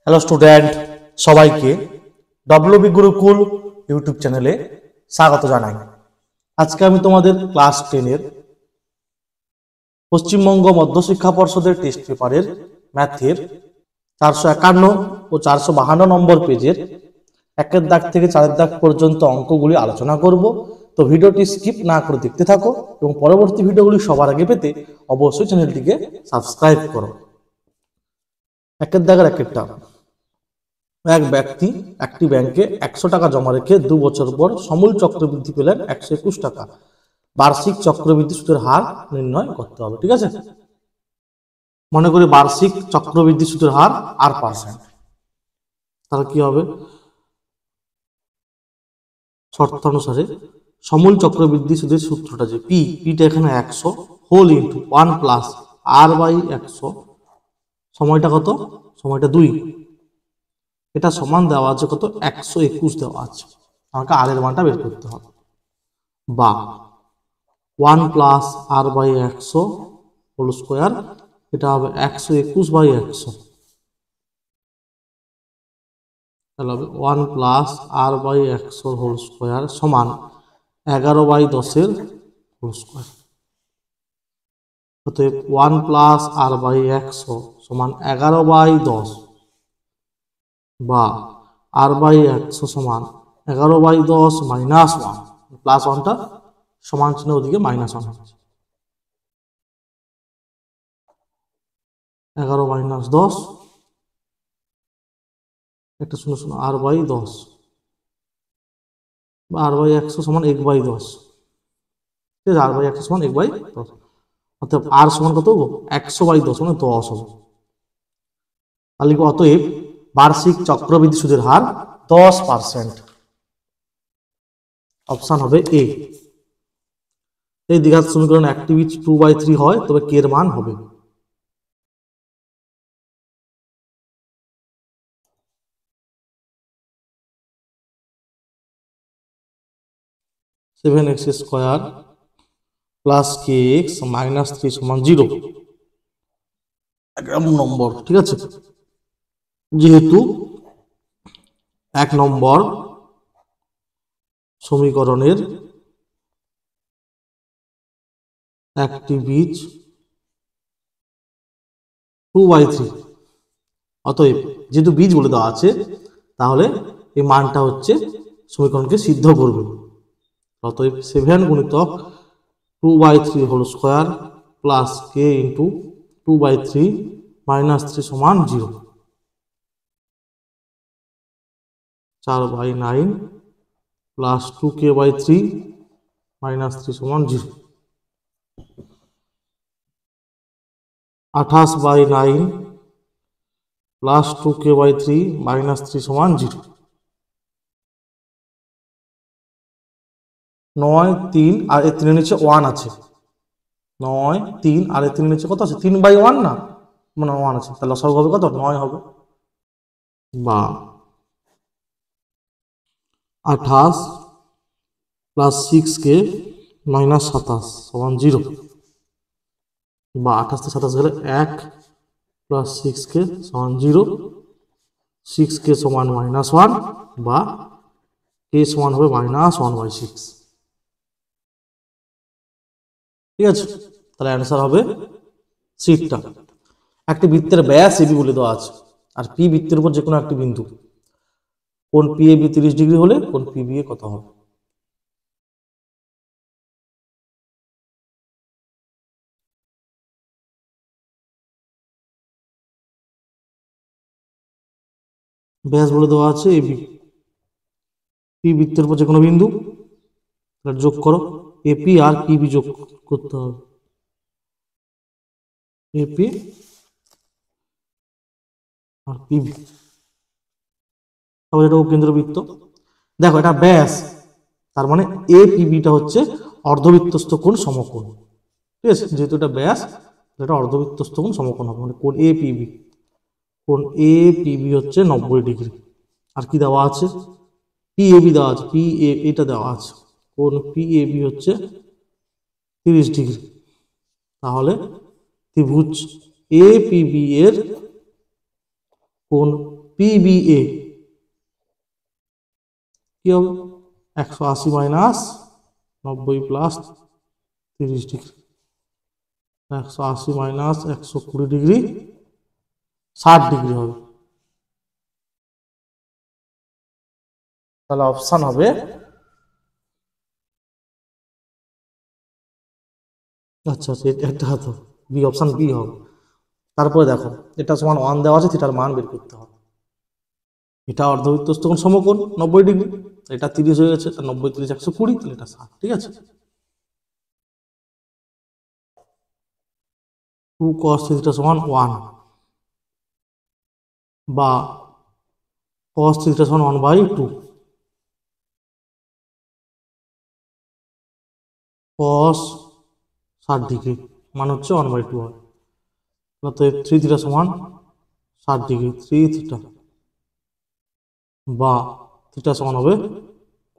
Hello student, সবাইকে WB Gurukul YouTube চ্যানেলে স্বাগত জানাই। আজকে আমি তোমাদের ক্লাস 10 এর পশ্চিমবঙ্গ মধ্যশিক্ষা পর্ষদের টেস্ট পেপারের ম্যাথের 451 ও 452 নম্বর পেজের 1 দাগ থেকে 4 দাগ পর্যন্ত অঙ্কগুলি আলোচনা করব। তো ভিডিওটি স্কিপ না করে দেখতে থাকো এবং পরবর্তী ভিডিওগুলি সবার আগে পেতে অবশ্যই চ্যানেলটিকে সাবস্ক্রাইব করো। 1 দাগের 1টা, এক ব্যক্তি একটি ব্যাংকে 100 টাকা জমা রেখে 2 বছর পর সমূল চক্রবৃদ্ধি পেলেন 121 টাকা। বার্ষিক চক্রবৃদ্ধি সুদের হার নির্ণয় করতে হবে। ঠিক আছে, মনে করি বার্ষিক চক্রবৃদ্ধি সুদের হার R%। তাহলে কি হবে, শর্তানুসারে সমূল চক্রবৃদ্ধি সুদের সূত্রটা যে পিটা এখানে 100 হোল ইন্টু 1 প্লাস R/100, সময়টা কত, সময়টা 2, এটা সমান দেওয়া আছে কত, 121 দেওয়া আছে। আমাকে আর এর মানটা বের করতে হবে, বা 1 প্লাস R/100 হোল স্কোয়ার, এটা হবে 121/100। তাহলে হবে 1 প্লাস R/100 হোল স্কোয়ার সমান 11/10 হোল স্কোয়ার। অতএব 1 প্লাস R/100 সমান 11/10 বা R/100 সমান 11/10 মাইনাস 1, প্লাস 1টা সমান চিহ্ন ওদিকে মাইনাস 1 হচ্ছে, 11 মাইনাস 10, একটা 0 0 R/10 বা R/100 সমান 1/10। ঠিক আছে, R/100 সমান 1/10, অতএব R সমান কত, 100/10 মানে 10 হবে। তাহলে অতএব বার্ষিক চক্রবৃদ্ধি সুদের হার 10%। অপশন হবে এ। এই দ্বিঘাত সমীকরণ একটি বীজ 2/3 হয়, তবে কে এর মান হবে 7x² প্লাস kx মাইনাস 3 সমান 0। 1 নম্বর। ঠিক আছে, যেহেতু 1 নম্বর সমীকরণের একটি বীজ 2/3, অতএব যেহেতু বীজ বলে দেওয়া আছে তাহলে এই মানটা হচ্ছে সমীকরণকে সিদ্ধ করবে। অতএব 7 গুণিতক 2/3 whole square plus k into 2/3 minus 3 সমান 0। 4/9 প্লাস 2k/3 মাইনাস 3 সমান 0। 28/9 প্লাস 2k/3 মাইনাস 3 সমান 0। 9 3 আর এর 3 নিচে 1 আছে, 9 3 আর এর 3 নিচে কত আছে, 3/1 না, মানে 1 আছে, তাহলে লসাগু হবে কত, 9 হবে। বা 28 প্লাস 6k মাইনাস 27 সমান 0, বা 28 থেকে 27 গেলে 1 প্লাস 6k সমান 0, 6k সমান -1, বা k সমান হবে -1/6। ঠিক আছে, তাহলে অ্যান্সার হবে সিটটা। একটি বৃত্তের ব্যাস এবি বলে দেওয়া আছে, আর পি বৃত্তের উপর যে কোনো একটি বিন্দু, কোন পি এবি 30 ডিগ্রি হলে কোন পি বি এ কত হবে। ব্যাস বলে দেওয়া আছে এবি, পি বৃত্তের উপর যে কোনো বিন্দু, যোগ করো, এপি আর পিবি যোগ করতে হবে, এপি আর পিবি, তাহলে এটা কেন্দ্রবৃত্ত। দেখো এটা ব্যাস, তার মানে এ পিবিটা হচ্ছে অর্ধবৃত্তস্থ কোণ সমকোণ। ঠিক আছে, যেহেতু এটা ব্যাস, এটা অর্ধবৃত্তস্থ কোণ সমকোণ হবে, মানে কোণ এ পিবি, কোণ এ পিবি হচ্ছে 90 ডিগ্রি। আর কি দেওয়া আছে, পি এবি দেওয়া আছে, পি এ এটা দেওয়া আছে, কোণ পি এবি হচ্ছে 30 ডিগ্রি। তাহলে ত্রিভুজ এ পিবি এর কোণ PBA কি হবে 180 minus 90 plus 30 degree, 180 minus 120 degree 60 degree হবে। তাহলে অপশন হবে আচ্ছা এটা তো বি, অপশন বি হবে। তারপরে দেখো এটা সমান 1 দেওয়া আছে, থিটার মান বের করতে হবে। এটা অর্ধবৃত্তস্থ কোণ সমকোণ 90 ডিগ্রি, এটা 30 হয়ে গেছে, 90 30 120, তাহলে এটা 60, ঠিক আছে। 2 cos থিটা সমান 1 বা cos থিটা সমান 1/2 cos 60 ডিগ্রি মান হচ্ছে 1/2 হয়। অতএব 3 থিটা সমান 60 ডিগ্রি, 3 থিটা বা থিটা সমান হবে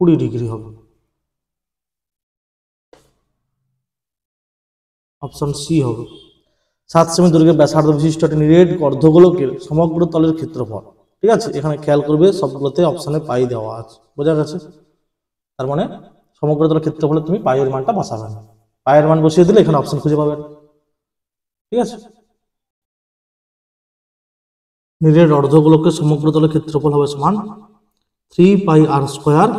20 ডিগ্রি হবে। অপশন সি হবে। 7 সেমি দৈর্ঘ্যের ব্যাসার্ধ বিশিষ্ট একটি নিরেট অর্ধগোলকের সমগ্র তলের ক্ষেত্রফল, ঠিক আছে। এখানে খেয়াল করবে সবগুলোতে অপশনে পাই দেওয়া আছে, বোঝা গেছে। তার মানে সমগ্র তলের ক্ষেত্রফলে তুমি পাইয়ের মানটা বসাবে না, পাইয়ের মান বসিয়ে দিলে এখানে অপশন খুঁজে পাবে, ঠিক আছে। নিরেট অর্ধগোলকের সমগ্র তলের ক্ষেত্রফল হবে সমান 3 পাই r স্কয়ার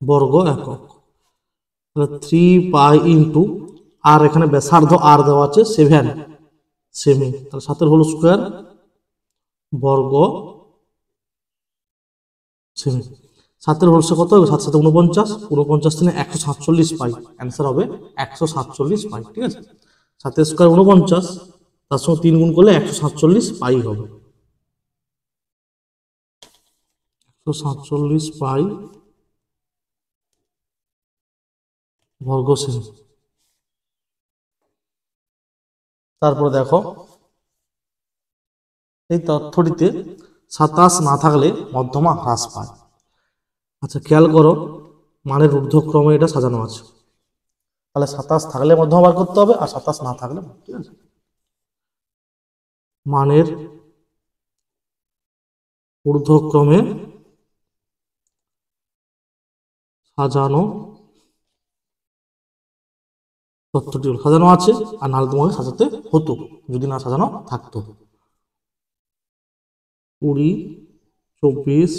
বর্গ একক। তাহলে 3 পাই ইন্টু আর এখানে ব্যাসার্ধ আর দেওয়া আছে 7 সেমি, তাহলে 7 হোল স্কয়ার বর্গ সেমি। 7 হোল স্কয়ার কত হবে? 7 7 49, 49 থেকে 147 পাই, অ্যান্সার হবে 147 পাই, ঠিক আছে। 7 স্কয়ার 49, তার সঙ্গে 3 গুণ করলে 147 পাই হবে, 147 পাই বর্গ সেমি। তারপর দেখো এই তথ্যটিতে 27 না থাকলে মধ্যমা হ্রাস পায়। আচ্ছা খেয়াল করো মানের ঊর্ধ্বক্রমে এটা সাজানো আছে, তাহলে 27 থাকলে মধ্যমা বার করতে হবে, আর 27 না থাকলে, ঠিক আছে। মানের ঊর্ধ্বক্রমে সাজানো তথ্যটি সাজানো আছে, আর নাহলে তোমাকে সাজাতে হতো যদি না সাজানো থাকতো। 20 24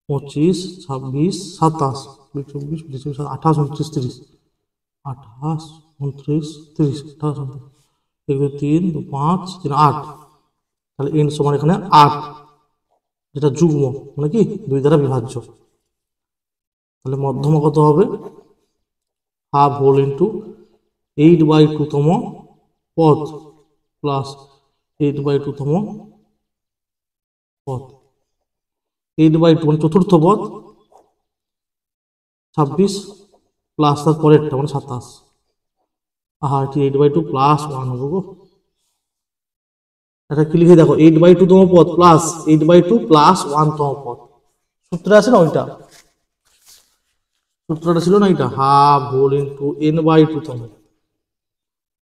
25 26 27 24 25 28 29 30 28 29 30 28 3 2 5 3 8, তাহলে n সমান এখানে 8, যেটা যুগ্ম মানে কি 2 দ্বারা বিভাজ্য। তাহলে মধ্যমা কত হবে? হাফ হোল ইন্টু 8/2 তম পদ প্লাস 8/2 তম পদ, 8/2 মানে চতুর্থ পদ, 26 প্লাস তার পরেরটা মানে 27, এটি 8/2 প্লাস 1 হবে গো। এটা কি লিখে দেখো 8/2 তম পদ প্লাস 8/2 প্লাস 1 তম পদ, সূত্র আছে না ওইটা, সূত্রটা ছিল না এটা, হাফ হোল ইন্টু n/2 তম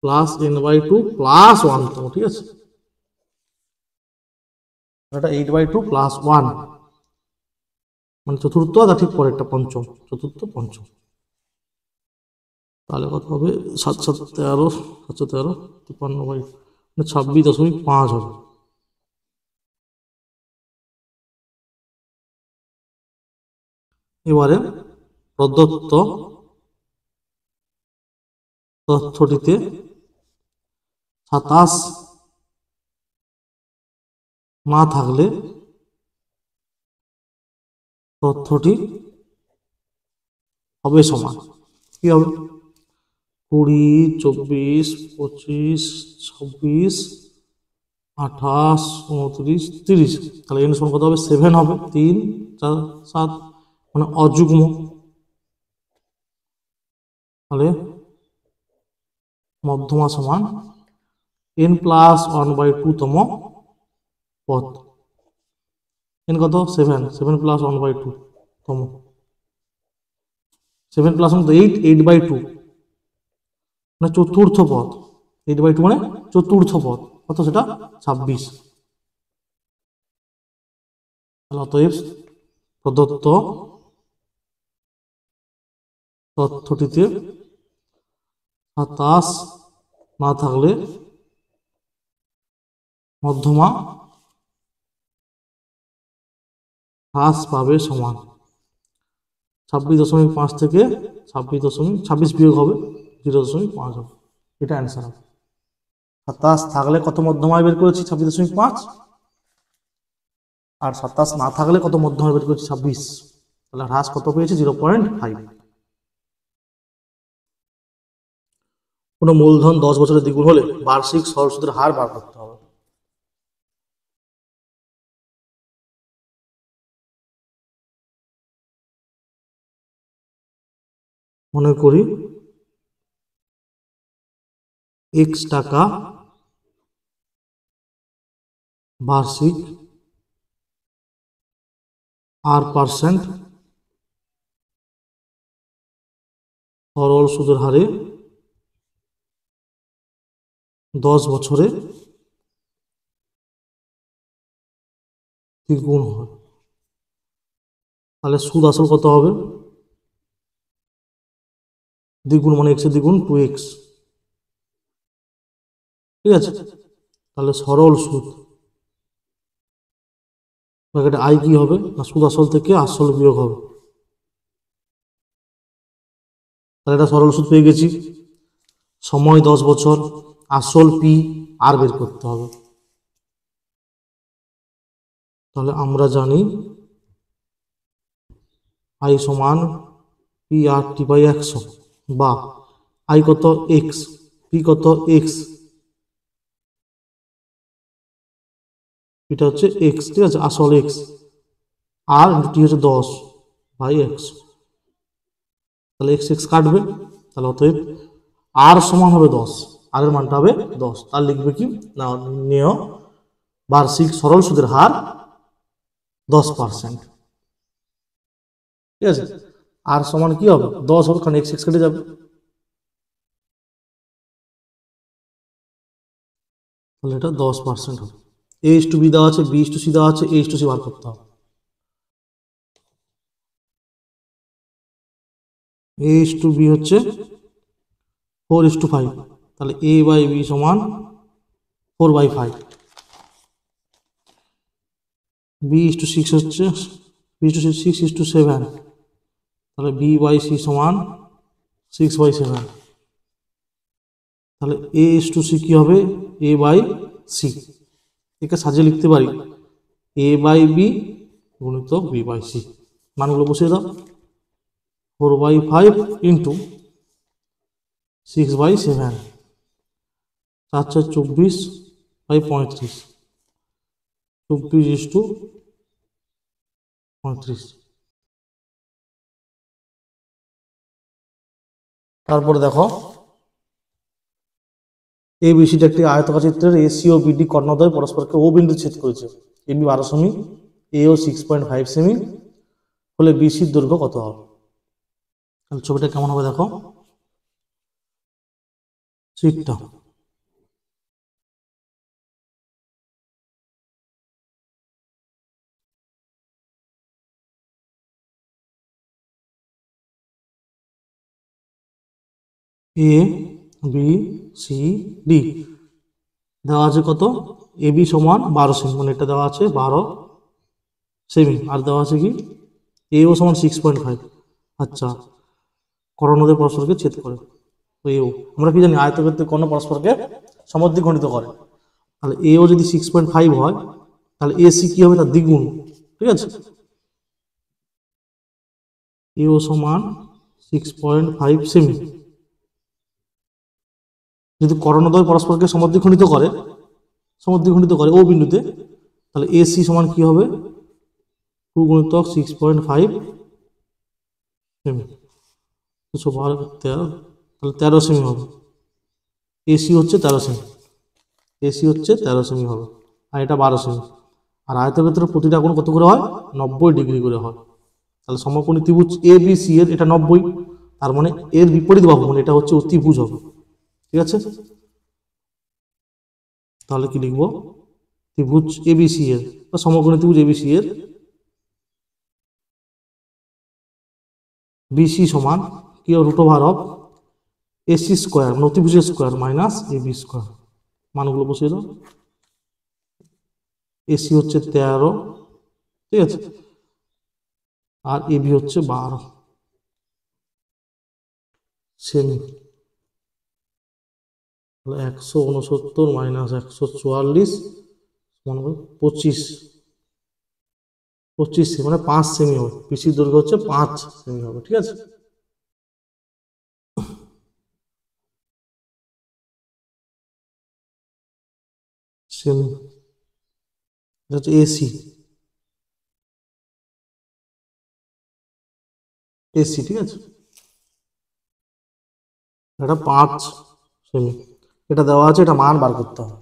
প্লাস n/2 প্লাস 1 তম, ঠিক আছে। এটা 8/2 প্লাস 1 মানে চতুর্থ, আর ঠিক পরেরটা পঞ্চম, চতুর্থ পঞ্চম। তাহলে কত হবে? 7 7 13 7 13 53/, মানে 26.5 হবে। এবারে প্রদত্ত তথ্যটিতে 27 না থাকলে তথ্যটি হবে সমান, কি হবে? 20 24 25 26 28 29 30, তাহলে n সমান কত হবে? 7 হবে, 3 4 7 মানে অযুগ্ম। তাহলে মধ্যমা সমান n প্লাস 1/2 তম পদ, n কত? 7, 7 প্লাস 1/2 তম, 7 প্লাস 8, 8/2 মানে চতুর্থ পদ, 8/2 মানে চতুর্থ পদ, কত সেটা? 26, অতএব প্রদত্ত তথ্যটিতে 27 না থাকলে মধ্যমা হ্রাস পাবে সমান 26.5 থেকে 26 বিয়োগ হবে 0.5 হবে। এটা অ্যান্সার হবে। 27 থাকলে কত মধ্যমায় বের করেছি 26.5, আর 27 না থাকলে কত মধ্যমায় বের করেছি 26, তাহলে হ্রাস কত পেয়েছি 0.5। কোনো মূলধন 10 বছরের দ্বিগুণ হলে বার্ষিক সরল সুদের হার বার করতে হবে। মনে করি x টাকা বার্ষিক R% সরল সুদের হারে 10 বছরে দ্বিগুণ হয়, তাহলে সুদ আসল কত হবে? দ্বিগুণ মানে x এর দ্বিগুণ 2x, ঠিক আছে। তাহলে সরল সুদ ব্র্যাকেটে আই কি হবে না সুদ আসল থেকে আসল বিয়োগ হবে, তাহলে এটা সরল সুদ পেয়ে গেছি। সময় 10 বছর, আসল পি আর বের করতে হবে। তাহলে আমরা জানি আই সমান পি আর টি বাই 100, বা আই কত এক্স, পি কত এক্স, এটা হচ্ছে এক্স, ঠিক আছে, আসল এক্স, আর টি হচ্ছে 10 বাই 100, তাহলে এক্স এক্স কাটবে, তাহলে অতএব আর সমান হবে 10, আর এর মানটা হবে 10। তার লিখবে কি না নির্ণেয় বার্ষিক সরল সুদের হার 10%, ঠিক আছে। আর সমান কি হবে 10 হবে, কারণ এক্স এক্স কেটে যাবে, তাহলে এটা 10% হবে। এ ইস টু বি দেওয়া আছে, বি ইস টু সি দেওয়া আছে, এ ইস টু সি বার করতে হবে। এ ইস টু বি হচ্ছে 4:5, তাহলে এ বাই বি সমান 4/5। বি ইস টু 6 হচ্ছে বি ইস টু 6:7, তাহলে বি বাই সি সমান 6/7, তাহলে এ ইস টু সি কি হবে এ বাই সি, একে সাজিয়ে লিখতে পারি এ বাই বি গুণিত বি বাই সি, মানগুলো বসিয়ে দাও। 4/5 ইন্টু 6/7, 4×4 24/35, 24:35। তারপরে দেখো এ বিসিটা একটি আয়তকার চিত্রের এসি ও বিডি কর্ণদ্বয় পরস্পরকে ও বিন্দু ছেদ করেছে। এবি 12 সেমি, এও 6.5 সেমি হলে বিসির দৈর্ঘ্য কত হবে? তাহলে ছবিটা কেমন হবে দেখো, চিত্রটা এ বি সি ডি দেওয়া আছে কত, এ বি সমান 12 সেমি, মানে এটা দেওয়া আছে 12 সেমি, আর দেওয়া আছে কি এও সমান 6.5। আচ্ছা, কর্ণদ্বয় পরস্পরকে ছেদ করে, তো এও আমরা কি জানি আয়তক্ষেত্রের কর্ণ পরস্পরকে সমদ্বিখণ্ডিত করে, তাহলে এও যদি 6.5 হয় তাহলে এসি কি হবে তার দ্বিগুণ, ঠিক আছে। এও সমান 6.5 সেমি, যদি কর্ণদ্বয় পরস্পরকে সমদ্বিখণ্ডিত করে ও বিন্দুতে, তাহলে এসি সমান কি হবে 2 গুণিতক 6.5 সেমি, 13, তাহলে 13 সেমি হবে। এসি হচ্ছে 13 সেমি, এসি হচ্ছে 13 সেমি হবে, আর এটা 12 সেমি। আর আয়তক্ষেত্রের প্রতিটা কোণ কত করে হয় 90 ডিগ্রি করে হয়, তাহলে সমকোণী ত্রিভুজ এ বি সি এর এটা 90, তার মানে এর বিপরীত বাহু মানে এটা হচ্ছে অতিভুজ হবে, ঠিক আছে। তাহলে কি লিখবো ত্রিভুজ এবিসি এর বা সমকোণী ত্রিভুজ এবিসি এর বিসি সমান কি root over of AC square অতিভুজ স্কোয়ার মাইনাস এবি স্কোয়ার। মানগুলো বসিয়ে দাও। এসি হচ্ছে 13, ঠিক আছে, আর এবি হচ্ছে 12 সেমি। 169 মাইনাস 144 সমান 25 সেমি, মানে 5 সেমি হবে। পিসির দৈর্ঘ্য হচ্ছে 5 সেমি হবে, ঠিক আছে। সেমি এটা হচ্ছে এসি, ঠিক আছে। এটা 5 সেমি, এটা দেওয়া আছে, এটা মান বার করতে হবে।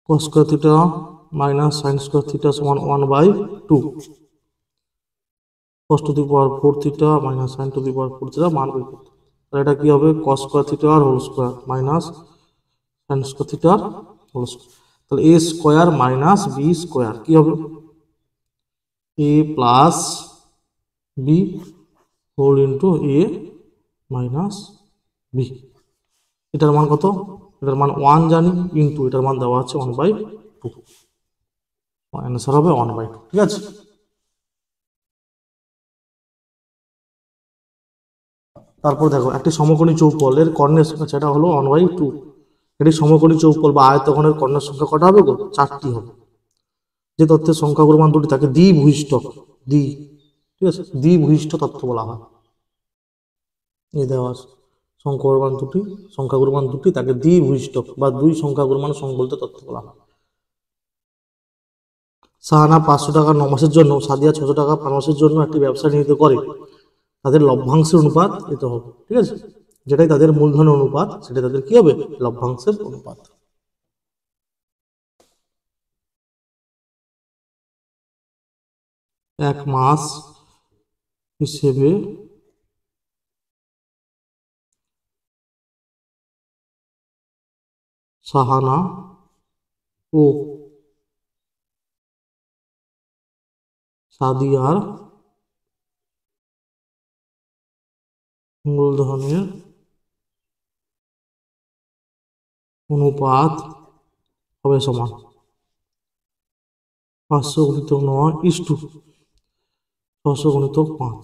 cos square theta minus sin square theta সমান 1/2 cos to the power 4 theta minus sin to the power 4 theta মান বের করতে হবে। তাহলে এটা কি হবে? cos স্কয়ার থিটা আর whole square minus sin square theta আর হোল স্কয়ার। তাহলে a square minus b square কি হবে? a plus b whole into a minus b। এটার মান কত? এটার মান 1 জানি, ইন্টু এটার মান দেওয়া আছে 1/2। অ্যান্সার হবে 1/2, ঠিক আছে। তারপর দেখো একটি সমকোণী চৌপলের কর্ণের সংখ্যা, সেটা হলো 1/2। এটি সমকোণী চৌপল বা আয়তঘনের কর্ণের সংখ্যা কটা হবে গো? 4টি হবে। যে তথ্যের সংখ্যাগুলোর মান দুটি তাকে দ্বিভুইষ্ঠক, ঠিক আছে, দ্বিভুইষ্ঠ তথ্য বলা হয়। এই দেওয়া আছে সংখ্যাগুলোর মান দুটি তাকে দ্বিভুইষ্ঠক বা দুই সংখ্যাগুলোর মান সংবলিত তথ্য বলা হয়। সাহানা 500 টাকা 9 মাসের জন্য, সাদিয়া 600 টাকা 5 মাসের জন্য একটি ব্যবসা নিহিত করে। তাদের লভ্যাংশের অনুপাত এটা হবে, ঠিক আছে। যেটাই তাদের মূলধনের অনুপাত, সেটা তাদের কি হবে? লভ্যাংশের অনুপাত। এক মাস হিসেবে সাহানা ও সাদিয়ার মূলধনের অনুপাত হবে সমান 500 গুণিতক 9 ইস্টু 600 গুণিতক 5।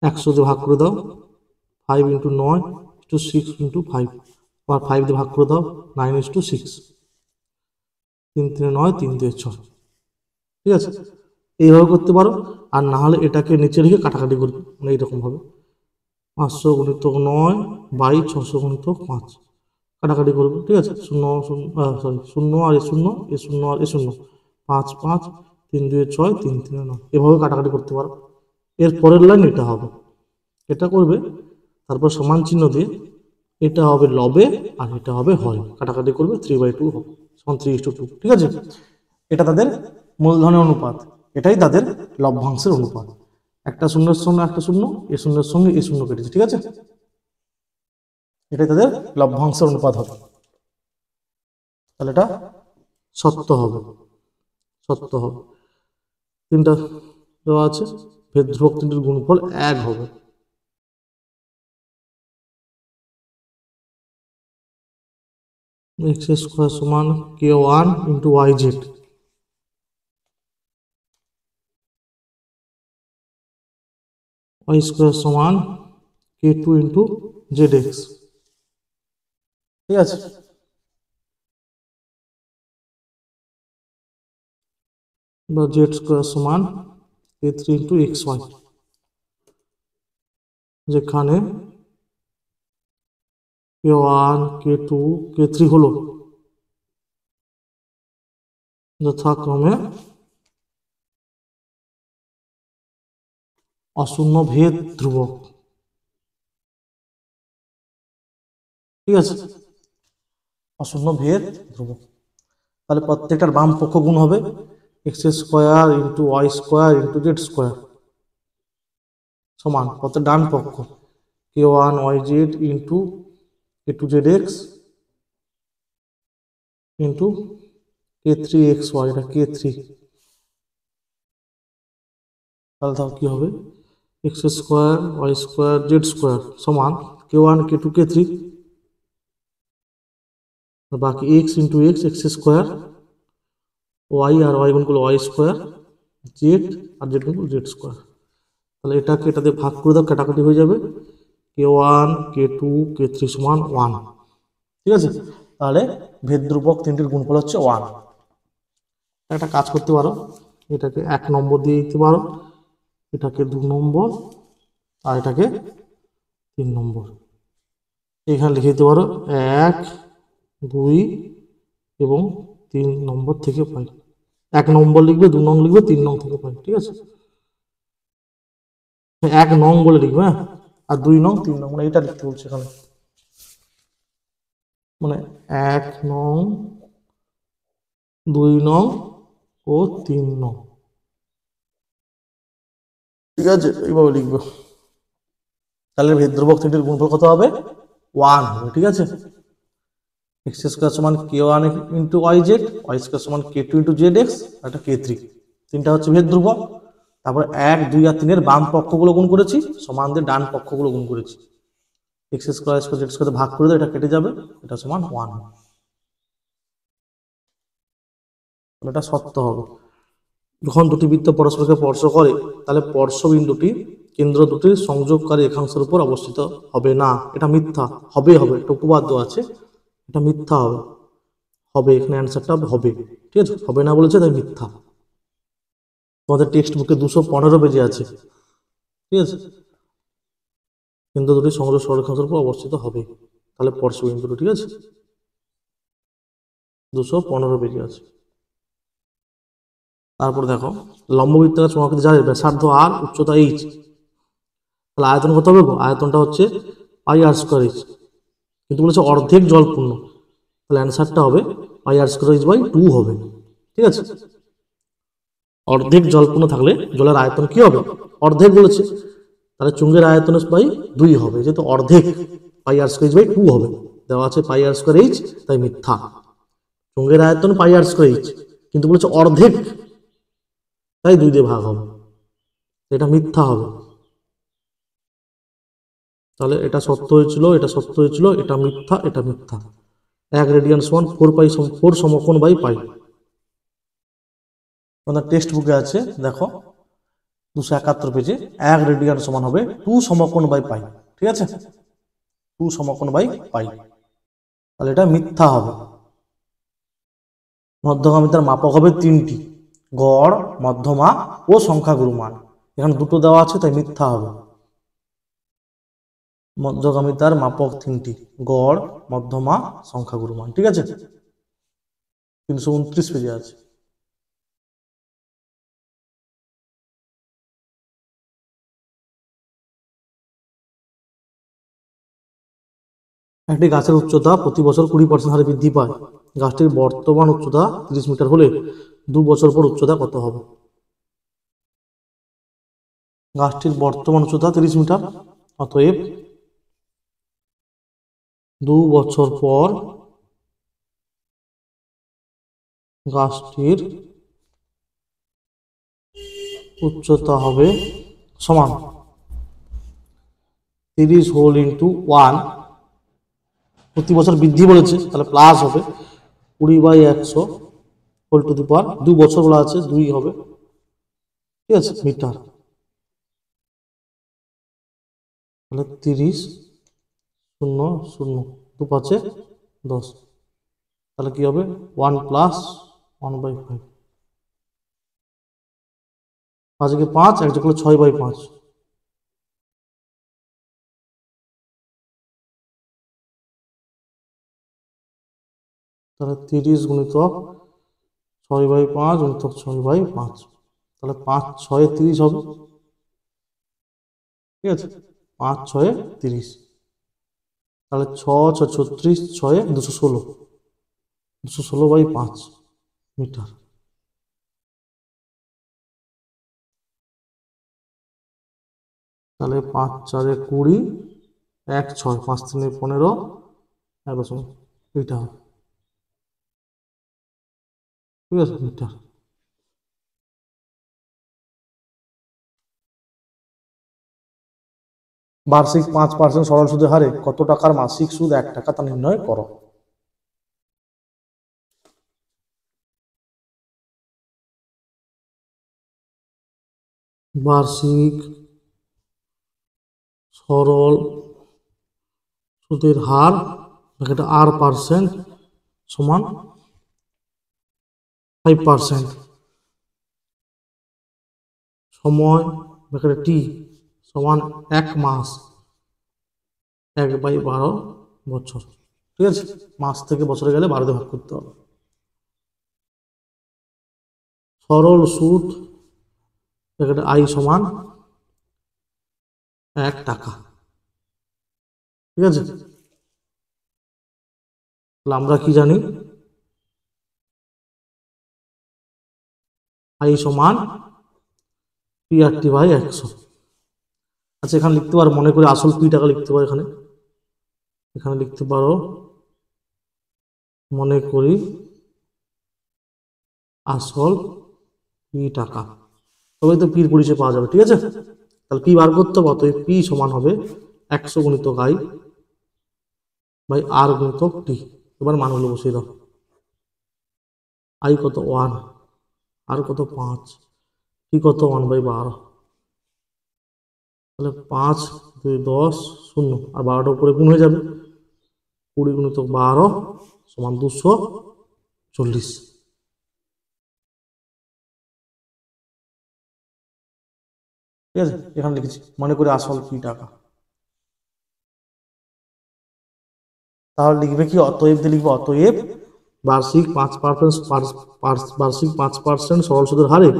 100 দিয়ে ভাগ করে দাও, 5 ইন্টু 9 ইস্টু 6 ইন্টু 5, আবার 5 দিয়ে ভাগ করে দাও, 9 ইস্টু 6, 3 3 9, 3 2 6, ঠিক আছে। এইভাবে করতে পারো, আর না হলে এটাকে নিচে রেখে কাটাকাটি করবে, মানে এইরকম ভাবে 500 গুণিতক 9 বাই 600 গুণিতক 5 কাটাকাটি করবে, ঠিক আছে। 0 সরি 0 আর এ 0, এ 0 আর এ 0, 5 5, 3 2 6, 3 3 9, এভাবে কাটাকাটি করতে পারো। এর পরের লাইন এটা হবে, এটা করবে, তারপর সমান চিহ্ন দিয়ে এটা হবে লবে আর এটা হবে হরে, কাটাকাটি করবে, 3/2 হবে সমান 3:2, ঠিক আছে। এটা তাদের মূলধনের অনুপাত, এটাই তাদের লভ্যাংশের অনুপাত। একটা শূন্যের সঙ্গে একটা শূন্য, এ শূন্যের সঙ্গে এ শূন্য কেটেছে, ঠিক আছে। এটাই তাদের লভ্যাংশের অনুপাত হবে। তাহলে এটা সত্য হবে, তিনটা দেওয়া আছে, ভেদ ধ্রুবক তিনটির গুণফল 1 হবে। x স্কয়ার সমান k1 into yz, y square সমান k2 ইন্টু zx, ঠিক আছে। বা z স্কয়ার সমান k3 ইন্টু xy, যেখানে k1 k2 k3 হলো যথাক্রমে অশূন্য ভেদ ধ্রুবক, ঠিক আছে, অশূন্য ভেদ ধ্রুবক। তাহলে প্রত্যেকটার বাম পক্ষ গুণ হবে x square into y square into z square সমান প্রত্যেক ডান পক্ষ k1 yz into k2 zx into k3xy, এটা k3, তাহলে তাও কি হবে x square y square z square সমান k1 k2 k3, বাকি x into x x square, y আর ওয়াই গুণ করলে ওয়াই স্কোয়ার, জেড আর জেড গুণ করলে জেড স্কোয়ার। তাহলে এটাকে এটা দিয়ে ভাগ করে দাও, কাটাকাটি হয়ে যাবে, k1 k2 k3 সমান 1। ঠিক আছে, তাহলে ভেদ ধ্রুবক তিনটির গুণফল হচ্ছে 1। একটা কাজ করতে পারো, এটাকে 1 নম্বর দিয়ে দিতে পারো, এটাকে 2 নম্বর, আর এটাকে 3 নম্বর। এখানে লিখে দিতে পারো 1 2 এবং 3 নম্বর থেকে পাই। 1 নম্বর লিখবে, 2 নং লিখবে, 3 নং থেকে পাই। ঠিক আছে, 1 নং বলে লিখবে, হ্যাঁ, আর 2 নং 3 নং, মানে এটা লিখতে বলছে এখানে, মানে 1 নং 2 নং ও 3 নং। ঠিক আছে, এইভাবে লিখবে। তাহলে ভেদ ধ্রুবক তিনটির গুণফল কত হবে? 1 হবে। ঠিক আছে, এক্স স্কোয়ার সমান k1 into y z, y square সমান k2 ইন্টু জেড এক্স, আর এটা k3। তিনটা হচ্ছে ভেদ ধ্রুবক। তারপর 1 2 আর 3 এর বাম পক্ষগুলো গুণ করেছি, সমান দিয়ে ডান পক্ষগুলো গুণ করেছি। X square square z square ভাগ করে দাও, এটা কেটে যাবে, এটা সমান 1। এটা সত্য হবে। যখন দুটি বৃত্ত পরস্পরকে স্পর্শ করে, তাহলে স্পর্শবিন্দুটি কেন্দ্র দুটির সংযোগকারী একাংশের উপর অবস্থিত হবে না। এটা মিথ্যা। হবে হবে, একটা উপবাদ্য আছে, এটা মিথ্যা হবে। হবে, এখানে অ্যান্সারটা হবে। ঠিক আছে, হবে না বলেছে, তাই মিথ্যা। তোমাদের টেক্সট বুকে 215 পেজে আছে। ঠিক আছে, কেন্দ্র দুটি সংযোগ সরলরেখাংশের উপর অবস্থিত হবে, তাহলে স্পর্শবিন্দুটি। ঠিক আছে, 215 পেজে আছে। তারপর দেখো, লম্ববৃত্তাকার চৌম্বকীয় জালের ব্যাসার্ধ আর উচ্চতা এইচ, তাহলে আয়তন কত হবে? আয়তনটা হচ্ছে পাই আর স্কোয়ার এইচ, কিন্তু বলেছে অর্ধেক জলপূর্ণ, তাহলে অ্যান্সারটা হবে পাই আর স্কোয়ার এইচ বাই 2 হবে। ঠিক আছে, অর্ধেক জলপূর্ণ থাকলে জলের আয়তন কি হবে? অর্ধেক বলেছে, তাহলে চুঙ্গের আয়তন বাই 2 হবে, যেহেতু অর্ধেক, পাই আর স্কোয়ার এইচ বাই 2 হবে। দেওয়া আছে পাই আর স্কোয়ার এইচ, তাই মিথ্যা। চুঙ্গের আয়তন পাই আর স্কোয়ার এইচ, কিন্তু বলেছে অর্ধেক, তাই 2 দিয়ে ভাগ হবে, এটা মিথ্যা হবে। তাহলে এটা সত্য হয়েছিল, এটা সত্য হয়েছিল, এটা মিথ্যা, এটা মিথ্যা। 1 রেডিয়ান সমান 4 পাই 4 সমকোণ বাই পাই। আমাদের টেক্সট বুকে আছে, দেখো 271 পেজে, 1 রেডিয়ান সমান হবে 2 সমকোণ বাই পাই। ঠিক আছে, 2 সমকোণ বাই পাই, তাহলে এটা মিথ্যা হবে। মধ্যগামিতার মাপক হবে 3টি, গড়, মধ্যমা ও সংখ্যাগুরু মান। এখানে দুটো দেওয়া আছে, তাই মিথ্যা হবে। মধ্যগামিতার মাপক 3টি, গড়, মধ্যমা, সংখ্যাগুরু মান। ঠিক আছে, 329 পেজে আছে। একটি গাছের উচ্চতা প্রতি বছর 20% হারে বৃদ্ধি পায়। গাছটির বর্তমান উচ্চতা 30 মিটার হলে 2 বছর পর উচ্চতা কত হবে? গাছটির বর্তমান উচ্চতা 30 মিটার, অতএব 2 বছর পর গাছটির উচ্চতা হবে সমান 30 হোল ইন্টু 1, প্রতি বছর বৃদ্ধি বলেছে, তাহলে প্লাস হবে 20/100 হোল টু দি পাওয়ার, 2 বছর বলা আছে, 2 হবে। ঠিক আছে, মিটার, তাহলে 30 0 0 2 5 10, তাহলে কি হবে 1 প্লাস 1/5, 5 কে 5, 1 যোগ করলে 6/5, তাহলে 30 গুণিতক 6/5 গুণিতক 6/5, তাহলে 5 6 30 হবে। ঠিক আছে, 5 6 30, তাহলে 6 6 36, 6 216, 216/5 মিটার। তাহলে 5 4 20, 1 6, 5 3 15, 1 এইটা হবে। ঠিক আছে মিটার। বার্ষিক 5% সরল সুদের হারে কত টাকার মাসিক সুদ 1 টাকা তা নির্ণয় করো। বার্ষিক সরল সুদের হার এটা R% সমান 5%, সময় এখানে টি সমান 1 মাস 1/12 বছর। ঠিক আছে, মাস থেকে বছরে গেলে 12 দিয়ে ভাগ করতে হবে। সরল সুদ এখানে আই সমান 1 টাকা। ঠিক আছে, তাহলে আমরা কি জানি, আই সমান PRT/100। আচ্ছা এখানে লিখতে পারো, মনে করে আসল পি টাকা লিখতে পারো, এখানে লিখতে পারো মনে করি আসল পি টাকা, তবে তো পির পরিচয় পাওয়া যাবে। ঠিক আছে, তাহলে পি বার করতে হবে, অতএব পি সমান হবে 100 গুণিতক আই বাই আর গুণিতক টি। এবার মানগুলো বসিয়ে দাও। আই কত 1, আর কত 5, টি কত 1/12, তাহলে 5 2 10 0 আর 12টা উপরে গুণ হয়ে যাবে। 20 গুণিতক 12 সমান 240। ঠিক আছে, এখানে লিখেছি মনে করে আসল পি টাকা। তাহলে লিখবে কি, অতএব দিয়ে লিখবে অতএব বার্ষিক 5% সরল সুদের হারে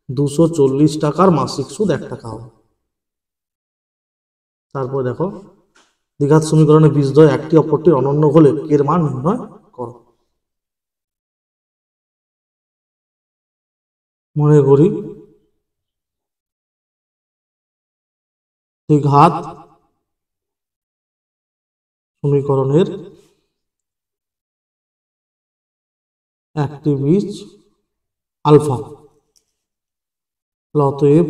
240 টাকার মাসিক সুদ 1 টাকা হবে। তারপর দেখো দ্বিঘাত সমীকরণে বীজদ্বয় একটি অপরটির অনন্য হলে এর মান নির্ণয় করো। মনে করি দ্বিঘাত সমীকরণের একটি বীজ আলফা, অতএব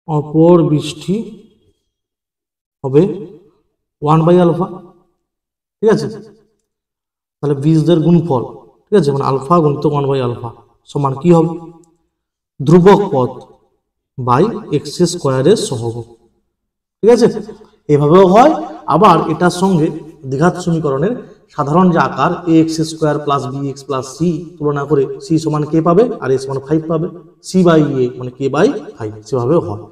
অপর বীজটি হবে 1/α। ঠিক আছে, তাহলে বীজদের গুণফল, ঠিক আছে, মানে আলফা গুণিত 1/α সমান কি হবে, ধ্রুবক পদ বাই এক্স স্কোয়ারের সহগ। ঠিক আছে, এভাবেও হয়, আবার এটার সঙ্গে দ্বিঘাত সমীকরণের সাধারণ যে আকার ax² + bx + c তুলনা করে c সমান কে পাবে আর a সমান 5 পাবে, c/a মানে k/5 সেভাবেও হয়।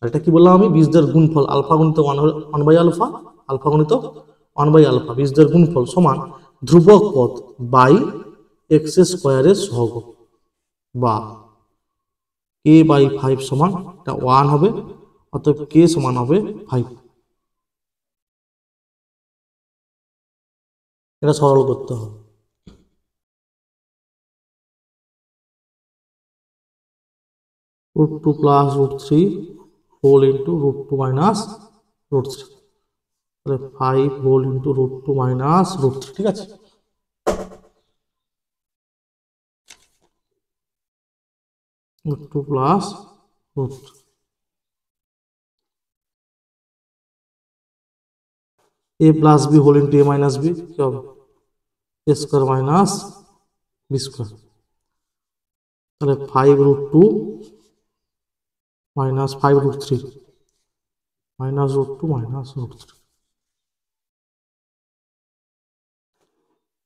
আর এটা কি বললাম আমি, বীজদের গুণফল আলফা গুণিত 1/α, আলফা গুণিত 1/α বীজদের গুণফল সমান ধ্রুবক পদ বাই এক্স স্কোয়ারের সহগ, বা k/5 সমান এটা 1 হবে, অতএব k সমান হবে 5। এটা সরল করতে হবে। √2 + √3 হোল ইন্টু √2 মাইনাস √3, তাহলে 5 হোল ইন্টু √2 মাইনাস √3। ঠিক আছে, √2 plus √3, a plus B whole into a minus B কি হবে, a² মাইনাস b², তাহলে 5√2 মাইনাস 5√3 মাইনাস √2 মাইনাস √3।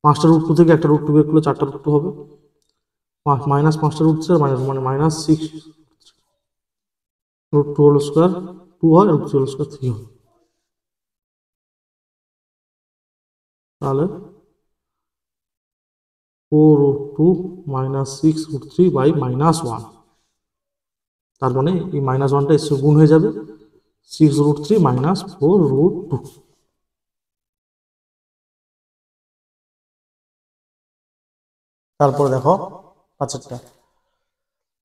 5টা √2 থেকে একটা √2 বের করলে 4টা √2 হবে, মাইনাস 5টা √3 মাইনাস মানে মাইনাস 6 √2 হোল স্কয়ার 2 হয়, √3 হোল স্কয়ার 3 হয়। তাহলে 4√2 মাইনাস 6√3 বাই -1, তার মানে এই -1টা এসে গুণ হয়ে যাবে 6√3 মাইনাস 4√2। তারপর দেখো 5টা,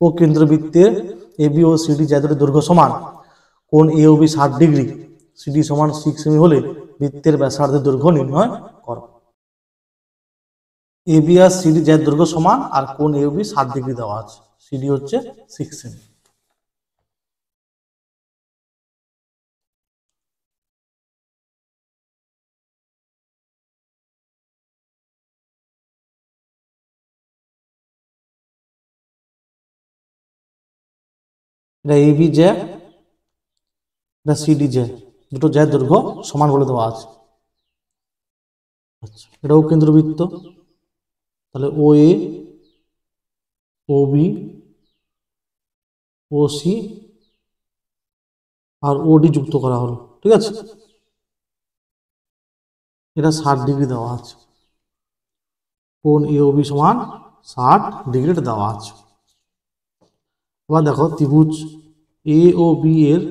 ও কেন্দ্রবৃত্তের এবি ও সিডি যাদের দৈর্ঘ্য সমান, কোণ এ ও বি 60 ডিগ্রি, সিডি সমান 6 সেমি হলে বৃত্তের ব্যাসার্ধের দৈর্ঘ্য নির্ণয় করো। এ বি আর সিডি যার দৈর্ঘ্য সমান আর কোণ এ বি 60 ডিগ্রি দেওয়া আছে, সিডি হচ্ছে 6 সেমি। এটা এ বি জ্যা, এটা সিডি জ্যা, দুটো জ্যার দৈর্ঘ্য সমান বলে দেওয়া আছে। আচ্ছা, এটাও কেন্দ্রবৃত্ত, তাহলে ও এ, ও বি, ও সি আর ও ডি যুক্ত করা হলো, ঠিক আছে। এটা 60 ডিগ্রি দেওয়া আছে, কোণ এ ও বি সমান 60 ডিগ্রি দেওয়া আছে। এবার দেখো ত্রিভুজ এ ও বি এর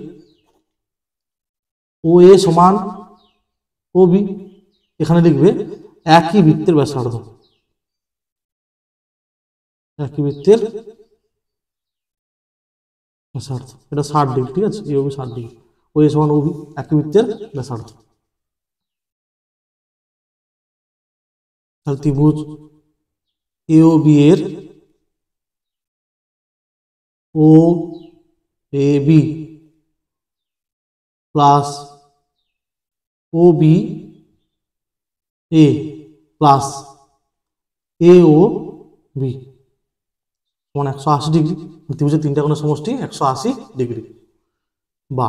ও এ সমান ও বি, এখানে লিখবে একই বৃত্তের ব্যাসার্ধ, একই বৃত্তের ব্যাসার্ধ, এটা 60 ডিগ্রি, ঠিক আছে। এ ও বি 60 ডিগ্রি, ও এ সমান ও বি, একই বৃত্তের ব্যাসার্ধ। তাহলে ত্রিভুজ এ ও বি এর ও A B plus O B A plus A O B সমান 180 ডিগ্রি। ত্রিভুজের তিনটা কোণের সমষ্টি 180 ডিগ্রি। বা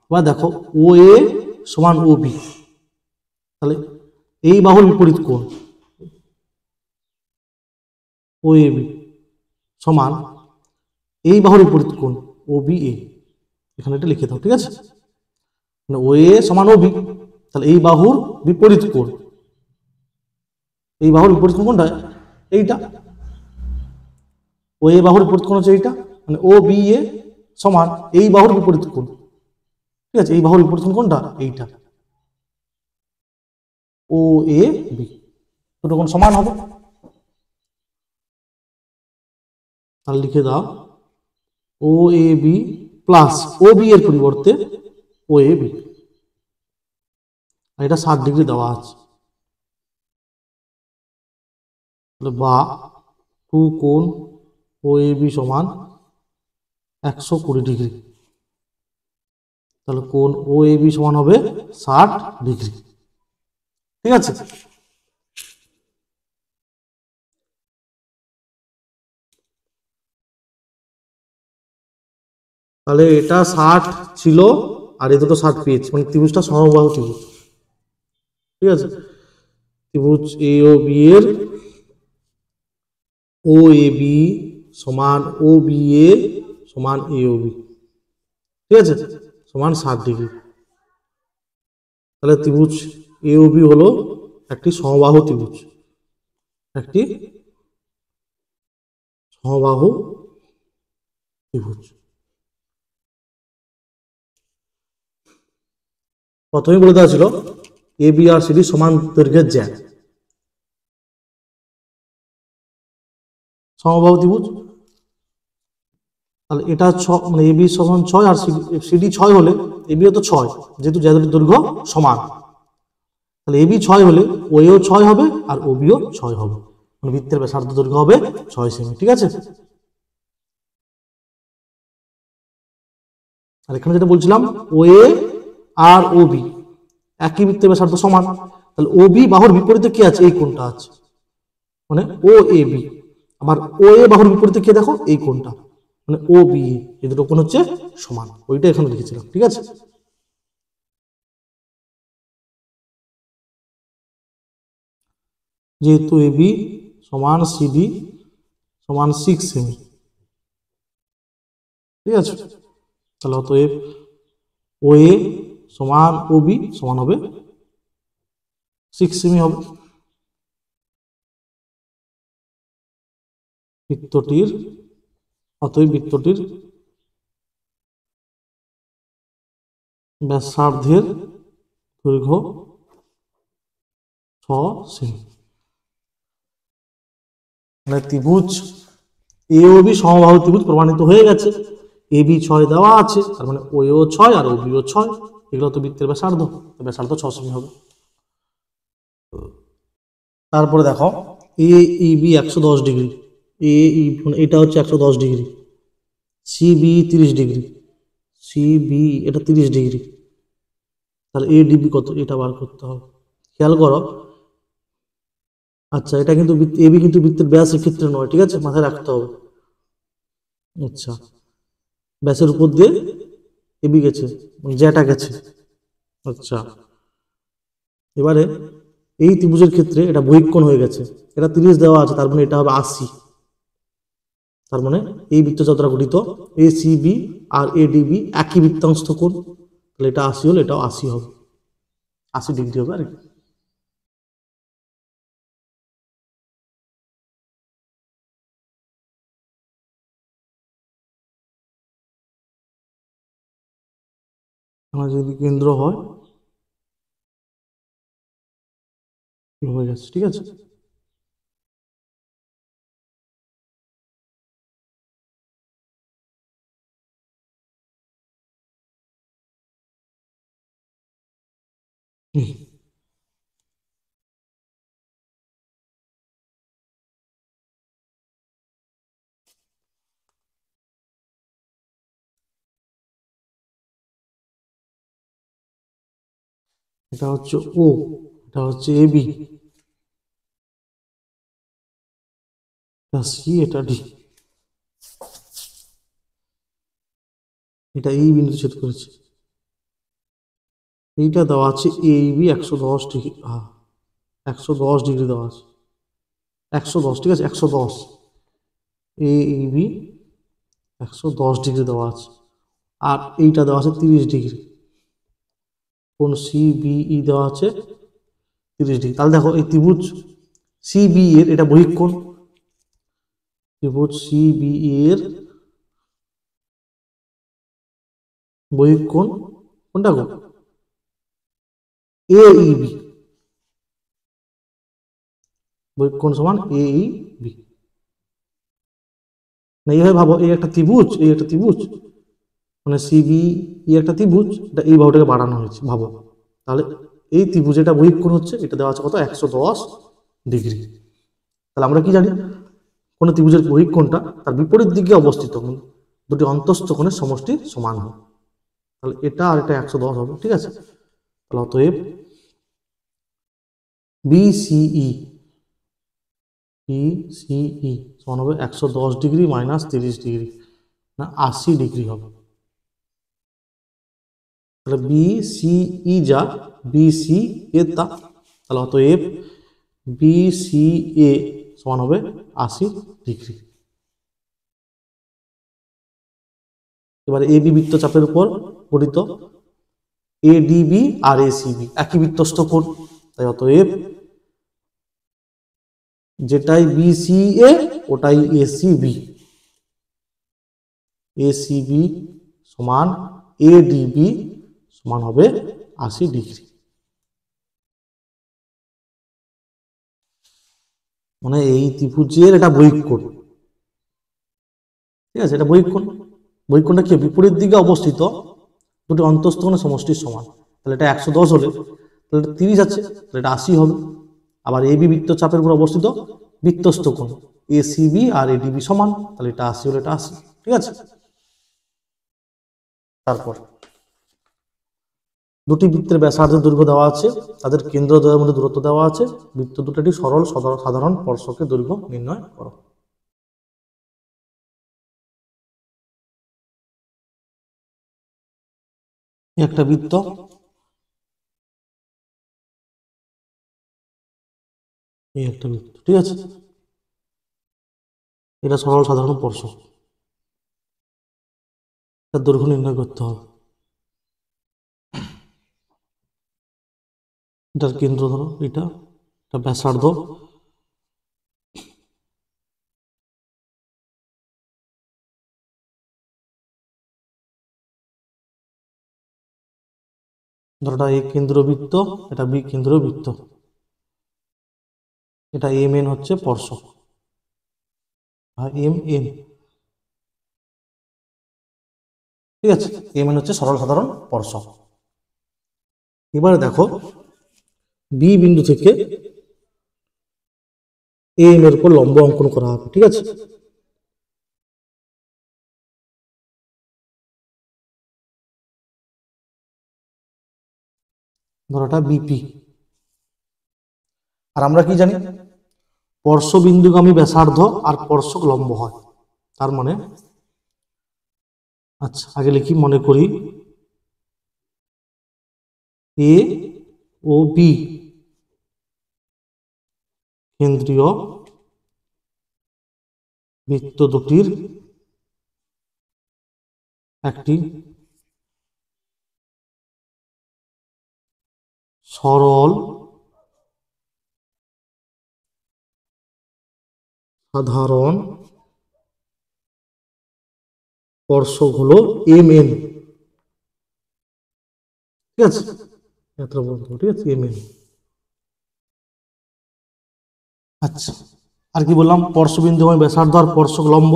এবার দেখো ও এ সমান ও বি, তাহলে এই বাহুর বিপরীত কোণ ও এ বি সমান এই বাহুর বিপরীত কোণ ও বি এ, এখানে এটা লিখে দাও, ঠিক আছে। ও এ সমান ও বি, তাহলে এই বাহুর বিপরীত কোণ, এই বাহুর বিপরীত কোণ কোনটা? এইটা। ও এ বাহুর বিপরীত কোণ হচ্ছে এইটা, মানে ও বি এ সমান এই বাহুর বিপরীত কোণ, ঠিক আছে। এই বাহুর বিপরীত কোণ কোনটা? এইটা, ও এ বি, দুটো কোণ সমান হবে। তাহলে লিখে দাও ও A B plus O B এর পরিবর্তে ও এ বি, এটা 60 ডিগ্রি দেওয়া আছে, বা টু কোণ ও এ বি সমান 120 ডিগ্রি, তাহলে কোণ ও এ বি সমান হবে 60 ডিগ্রি, ঠিক আছে। তাহলে এটা 60 ছিল আর এই দুটো 60 পেয়েছি, মানে ত্রিভুজটা সমবাহু ত্রিভুজ, ঠিক আছে। ত্রিভুজ এ ও বি এর ও এ বি সমান ও বি এ সমান এ ও বি, ঠিক আছে, সমান 60 ডিগ্রি। তাহলে ত্রিভুজ এ ও বি হলো একটি সমবাহু ত্রিভুজ, একটি সমবাহু ত্রিভুজ। প্রথমেই বলে দেওয়া ছিল এ বি আর সিডি সমান দৈর্ঘ্যের জ্যা, সমবাহু ত্রিভুজ। তাহলে এটা মানে এ বি সমান 6 আর সিডি 6 হলে এ বিও তো 6, যেহেতু জ্যা দুটির দৈর্ঘ্য সমান, তাহলে এ বি 6 হলে ও এও 6 হবে আর ও বিও 6 হবে, মানে বৃত্তের ব্যাসার্ধ দৈর্ঘ্য হবে 6 সেমি, ঠিক আছে। আর এখানে যেটা বলছিলাম ও এ আর ও বি একই বৃত্তের ব্যাসার্ধ সমান, তাহলে ও বি বাহুর বিপরীতে কি আছে? এই কোণটা আছে, মানে ও এ বি। আবার ও এ বাহুর বিপরীতে কি দেখো? এই কোণটা, মানে ও বি এ, এই দুটো কোণ হচ্ছে সমান, ওইটা এখানে লিখেছিলাম, ঠিক আছে। যেহেতু এ বি সমান সিডি সমান 6 সেমি, ঠিক আছে, তাহলে অতএব ও এ সমান ও বি সমান হবে 6 সেমি হবে। বৃত্তটির অতএব বৃত্তটির ব্যাসার্ধের দৈর্ঘ্য 6 সেমি। মানে ত্রিভুজ এ ও বি সমবাহু ত্রিভুজ প্রমাণিত হয়ে গেছে। এ বি 6 দেওয়া আছে, তার মানে ও এও 6 আর ও বিও 6, এগুলো তো বৃত্তের ব্যাসার্ধ, ব্যাসার্ধ 6 সেমি হবে। তারপরে দেখো এ ই বি 110 ডিগ্রি, এ ই মানে এটা হচ্ছে 110 degree, C B 30 degree, C B এটা 30 ডিগ্রি, তাহলে এ ডিবি কত এটা বার করতে হবে। খেয়াল করো, আচ্ছা এটা কিন্তু এবি কিন্তু বৃত্তের ব্যাসের ক্ষেত্রে নয়, ঠিক আছে, মাথায় রাখতে হবে। আচ্ছা ব্যাসের উপর দিয়ে এবি গেছে, জ্যাটা গেছে। আচ্ছা এবারে এই ত্রিভুজের ক্ষেত্রে এটা বহিঃকোণ হয়ে গেছে, এটা 30 দেওয়া আছে, তার মানে এটা হবে 80। তার মানে এই বৃত্তচাপ দ্বারা গঠিত এ সি বি আর এ ডিবি একই বৃত্তাংশ কোণ, তাহলে এটা 80 হলে এটাও 80 হবে, 80 ডিগ্রি হবে আর কি। আমার যদি কেন্দ্র হয় হয়ে গেছে, ঠিক আছে। এটা হচ্ছে ও, এটা হচ্ছে এ বি, এটা সি, এটা ডি, এটা এই বিন্দু ছেদ করেছে। এইটা দেওয়া আছে এ বি 110 ডিগ্রি, 110 ডিগ্রি দেওয়া আছে, 110, ঠিক আছে, 110 এ বি 110 ডিগ্রি দেওয়া আছে, আর এইটা দেওয়া আছে 30 ডিগ্রি, কোন সি বিই দেওয়া আছে 30 ডিগ্রি। তাহলে দেখো এই ত্রিভুজ সি বি এর এটা বহিঃকোণ, ত্রিভুজ সি বি এর বহিঃকোণ কোনটা গো, এ ই বি, বহিঃকোণ সমান এ ই বি। না এইভাবে ভাবো, এই একটা ত্রিভুজ, এই একটা ত্রিভুজ, মানে সিবি একটা ত্রিভুজ, এটা এই বাহুটাকে বাড়ানো হয়েছে ভাবো, তাহলে এই ত্রিভুজ এটা বহিঃকোণ হচ্ছে, এটা দেওয়া আছে কত 110 ডিগ্রি। তাহলে আমরা কি জানি, কোন ত্রিভুজের বহিঃকোণটা তার বিপরীত দিকে অবস্থিত দুটি অন্তঃস্থ কোণের সমষ্টি সমান হয়, তাহলে এটা আর এটা 110 হবে, ঠিক আছে। তাহলে অতএব বিসিই বিসিই সমান হবে 110 ডিগ্রি মাইনাস 30 ডিগ্রি, না 80 ডিগ্রি হবে। তাহলে বিসিই যা বিসি এ তা, তাহলে অতএব বিসিএ সমান হবে 80 ডিগ্রি। এবারে এবি বৃত্তচাপের উপর গঠিত এডিবি আর এসিবি একই বৃত্তস্থ কোণ, তাই অতএব যেটাই বিসিএ ওটাই এসিবি, এসিবি সমান এডিবি সমান হবে 80 ডিগ্রি। মানে এই ত্রিভুজের এটা বহিঃকোণ, ঠিক আছে, এটা বহিঃকোণ, বহিঃকোণটা কি বিপরীত দিকে অবস্থিত দুটি অন্তঃস্থ কোণের সমষ্টির সমান, তাহলে এটা 110 হলে তাহলে এটা 30 আছে, তাহলে এটা 80 হবে। আবার এবি বৃত্তচাপের উপর অবস্থিত বৃত্তস্থ কোণ এসিবি আর এডিবি সমান, তাহলে এটা 80 হলে এটা 80, ঠিক আছে। তারপর দুটি বৃত্তের ব্যাসার্ধের দৈর্ঘ্য দেওয়া আছে, তাদের কেন্দ্রদ্বয়ের মধ্যে দূরত্ব দেওয়া আছে, বৃত্ত দুটি সরল সাধারণ স্পর্শকের দৈর্ঘ্য নির্ণয় করো। একটা বৃত্ত, এই একটা বৃত্ত, ঠিক আছে, এটা সরল সাধারণ স্পর্শক, এর দৈর্ঘ্য নির্ণয় করতে হবে। এটার কেন্দ্র ধরো, এটা ব্যাসার্ধ, ধরো এটা এ কেন্দ্রবৃত্ত, এটা বি কেন্দ্রবৃত্ত, এটা এম এন হচ্ছে স্পর্শক, এম এন, ঠিক আছে, এম এন হচ্ছে সরল সাধারণ স্পর্শক। এবারে দেখো বি বিন্দু থেকে এম এর উপর লম্ব অঙ্কন করা হবে। ঠিক আছে, ধরোটা বিপি। আর আমরা কি জানি, স্পর্শবিন্দুগামী ব্যাসার্ধ আর স্পর্শক লম্ব হয়। তার মানে আচ্ছা আগে লিখি, মনে করি এ ও বি কেন্দ্রীয় বৃত্ত দুটির একটি সরল সাধারণ স্পর্শক হলো এম এন। ঠিক আছে, এত বলতো, ঠিক আছে, এম এন। আচ্ছা, আর কি বললাম, স্পর্শবিন্দু ব্যাসার্ধ আর স্পর্শক লম্ব,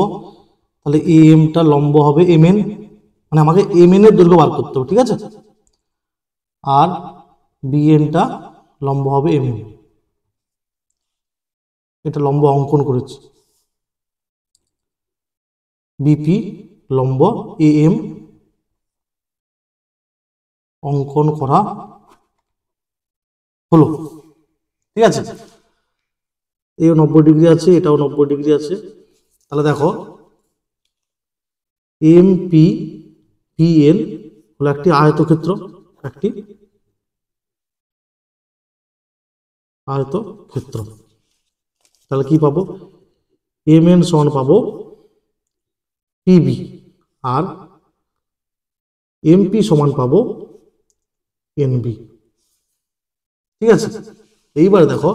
তাহলে এমটা লম্ব হবে এম এন, মানে আমাকে এম এন এর দৈর্ঘ্য বার করতে হবে। ঠিক আছে, আর বিএনটা লম্ব হবে এম এন। এটা লম্ব অঙ্কন করেছি, বিপি লম্ব এ এম অঙ্কন করা হলো। ঠিক আছে, এও 90 ডিগ্রি আছে, এটাও 90 ডিগ্রি আছে। তাহলে দেখো এম পি পি এন হলো একটি আয়তক্ষেত্র, একটি আয়তক্ষেত্র। তাহলে কি পাবো, এম এন সমান পাবো পিবি, আর এমপি সমান পাবো এনবি। ঠিক আছে, এইবারে দেখো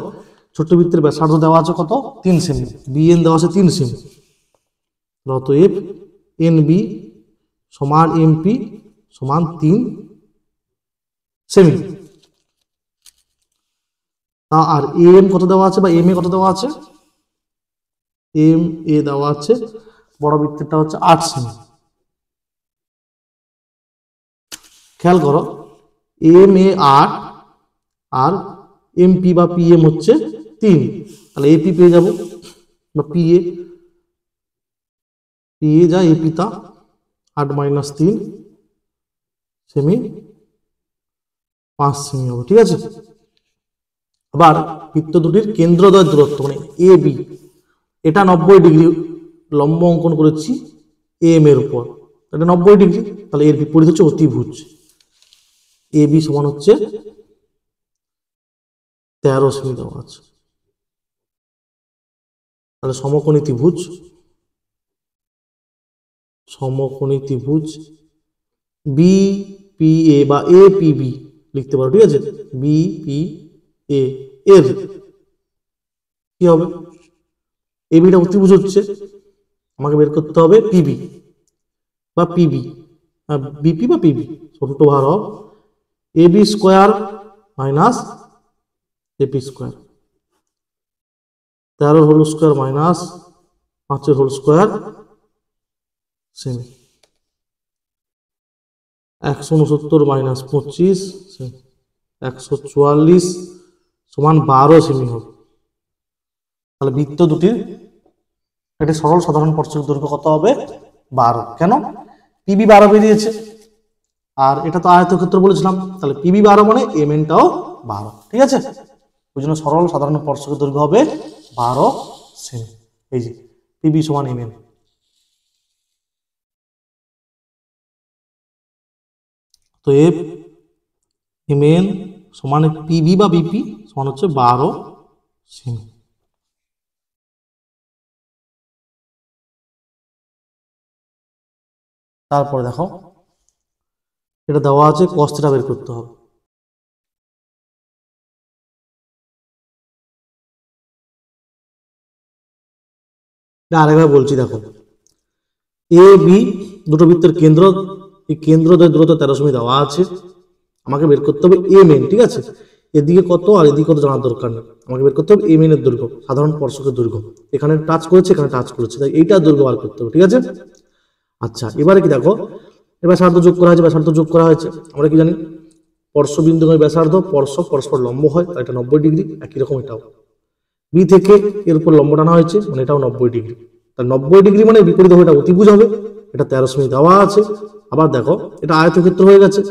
ছোট্ট বৃত্তের ব্যাসার্ধ দেওয়া আছে কত, 3 সেমি, বিএন দেওয়া আছে 3 সেমি। অতএব এনবি সমান এমপি সমান 3 সেমি। তা আর এম কত দেওয়া আছে, বা এম এ কত দেওয়া আছে, এম এ দেওয়া আছে বড় বৃত্তেরটা হচ্ছে 8 সেমি। খেয়াল করো, এম এ 8 আর এমপি বা পিএম হচ্ছে 3, তাহলে এপি পেয়ে যাব, বা পিএ পিএ যা এপি তা 8 - 3 সেমি 5 সেমি হবে। ঠিক আছে, আবার বৃত্ত দুটির কেন্দ্রদ্বয় দূরত্ব মানে এ বি, এটা 90 ডিগ্রি লম্ব অঙ্কন করেছি এম এর উপর, এটা 90 ডিগ্রি, তাহলে এর বিপরীত হচ্ছে অতিভুজ। এ বি সমান হচ্ছে 13 সেমি দেওয়া আছে। তাহলে সমকোণী ত্রিভুজ, সমকোণী ত্রিভুজ বি পি এ বা এ পি বি লিখতে পারো। ঠিক আছে, বি পি এ এর কি হবে, এ বিটা অতিভুজ হচ্ছে, আমাকে বের করতে হবে পিবি বা পিবি, বিপি বা পিবি, ছোট ভার হবে A B square minus AP square, 13 whole square minus 5 whole square cm, 169 মাইনাস 25 144 সমান 12 সেমি হবে। তাহলে বৃত্ত দুটির একটি সরল সাধারণ স্পর্শক দৈর্ঘ্য কত হবে, 12। কেন, পিবি 12 বেরিয়েছে, আর এটা তো আয়তক্ষেত্র বলেছিলাম, তাহলে পিবি 12 মানে এম এনটাও 12। ঠিক আছে, ওই জন্য সরল সাধারণ স্পর্শক দৈর্ঘ্য হবে 12 সেমি। এই যে পিবি সমান এম এন। তো এফ এম এন সমান পিবি বা বিপি সমান হচ্ছে 12 সেমি। তারপরে দেখো এটা দেওয়া আছে cos θ বের করতে হবে। আরেকবার বলছি, দেখো এ বি দুটো বৃত্তের কেন্দ্র, এই কেন্দ্রদ্বয় দূরত্ব 13 সেমি দেওয়া আছে, আমাকে বের করতে হবে এম এন। ঠিক আছে, এদিকে কত আর এদিকে কত জানার দরকার নেই, আমাকে বের করতে হবে এম এন এর দৈর্ঘ্য, সাধারণ স্পর্শকের দৈর্ঘ্য, এখানে টাচ করেছে এখানে টাচ করেছে, তাই এইটার দৈর্ঘ্য বার করতে হবে। ঠিক আছে, আচ্ছা এবারে কি দেখো, এবার ব্যাসার্ধ যোগ করা হয়েছে, ব্যাসার্ধ যোগ করা হয়েছে, আমরা কি জানি স্পর্শবিন্দু ব্যাসার্ধ স্পর্শ পরস্পর লম্ব হয়, তাই এটা 90 ডিগ্রি, একই রকম এটাও বি থেকে এর উপর লম্ব টানা হয়েছে, মানে এটাও 90 ডিগ্রি। তাহলে 90 ডিগ্রি মানে বিপরীত হবে, এটা অতিভুজ হবে। এটা 13 সেমি দেওয়া আছে। আবার দেখো এটা আয়তক্ষেত্র হয়ে গেছে,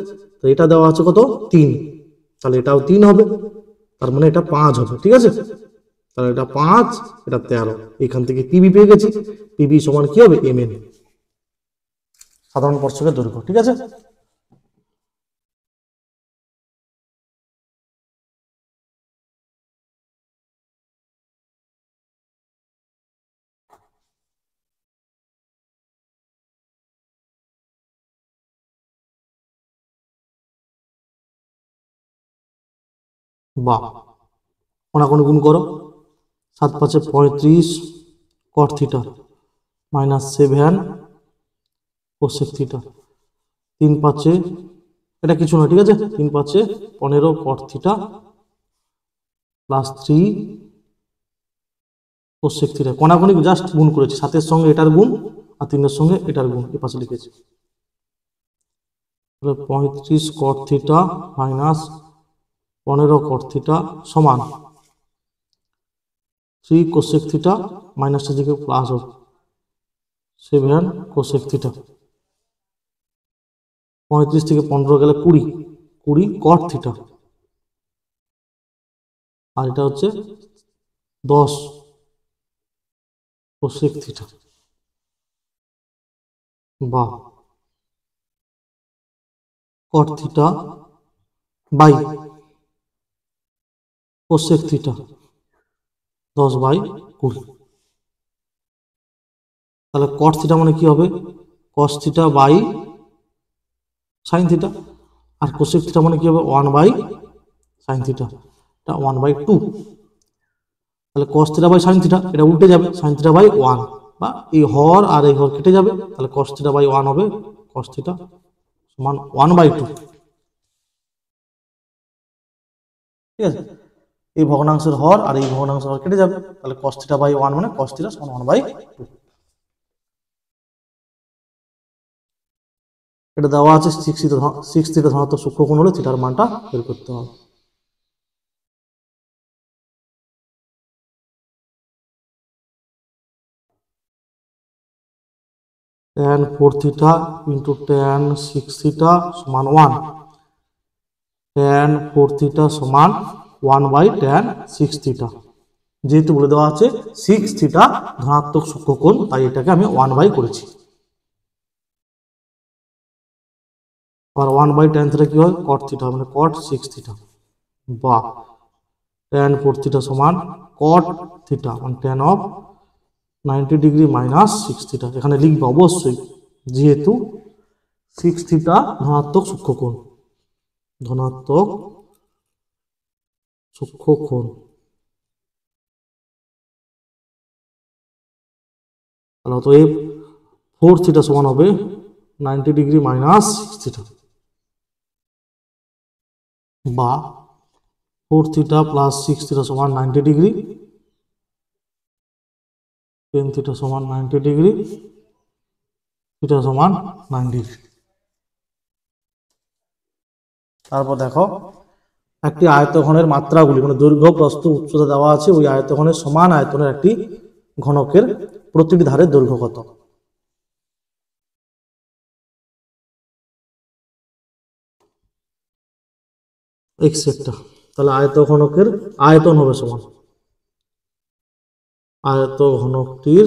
তো এটা দেওয়া আছে কত 3, তাহলে এটাও 3 হবে, তার মানে এটা 5 হবে। ঠিক আছে, তাহলে এটা 5, এটা 13। এখান থেকে পিবি পেয়ে গেছি, পিবি সমান কি হবে এম এন, সাধারণ স্পর্শকের দৈর্ঘ্য। ঠিক আছে, বাহ, কোনাকুনি গুণ করো। 7 5 35 কট থিটা মাইনাস 7 কোসেক থিটা, 3 5 এটা কিছু না। ঠিক আছে, 3 5 15 কট থিটা প্লাস 3 কোসেক থিটা। কোনাকুনি জাস্ট গুণ করেছি, 7 সঙ্গে এটার গুণ আর 3 সঙ্গে এটার গুণ এ পাশে লিখেছি। 35 কট থিটা মাইনাস 15 কট থিটা সমান 3 কোসেক থিটা, মাইনাসটা দিকে প্লাস হবে 7 কোসেক থিটা। 35 থেকে 15 গেলে 20, 20 কট থিটা, আর এটা হচ্ছে 10 কোসেক থিটা। বা cot theta by cosec theta 10/20। তাহলে কট থিটা মানে কি হবে cos theta by sine theta, আর কোসেক থিটা মানে কি হবে 1/sin থিটা, এটা 1/2। তাহলে cos theta by sin theta এটা উল্টে যাবে, sin থিটা বাই 1, বা এই হর আর এই হর কেটে যাবে, তাহলে cos থিটা বাই 1 হবে, cos থিটা সমান 1/2। ঠিক আছে, এই ভগ্নাংশের হর আর এই ভগ্নাংশের হর কেটে যাবে, তাহলে cos থিটা বাই 1 মানে cos থিটা সমান 1/2। এটা দেওয়া আছে 6 থিটা ধনাত্মক সূক্ষ্মকোণ হলে থিটার মানটা বের করতে হবে। tan 4 theta into tan 6 theta সমান 1, tan 4 থিটা সমান 1/tan 6 থিটা। যেহেতু বলে দেওয়া আছে 6 থিটা ধনাত্মক সূক্ষ্মকোণ, তাই এটাকে আমি 1/, করেছি। আর 1/tan থিটা কি হয় cot থিটা, মানে cot 6 থিটা, বা tan 4 থিটা সমান cot থিটা মানে tan of 90 degree minus 6 theta. এখানে লিখবো অবশ্যই, যেহেতু 6 থিটা ধনাত্মক সূক্ষ্মকোণ, ধনাত্মক সূক্ষ্মকোণ। তাহলে অতএব 4 থিটা সমান হবে 90 ডিগ্রি মাইনাস 6 থিটা, বা 4 থিটা প্লাস 6 থিটা সমান 90 ডিগ্রি, 10 থিটা সমান 90 ডিগ্রি, থিটা সমান 9 ডিগ্রি। তারপর দেখো একটি আয়তঘনের মাত্রাগুলি মানে দৈর্ঘ্য প্রস্থ উচ্চতা দেওয়া আছে, ওই আয়তঘনের সমান আয়তনের একটি ঘনকের প্রতিটি ধারের দৈর্ঘ্য কত। এক্সেট্রা। তাহলে আয়তঘনকের আয়তন হবে সমান, আয়তঘনকটির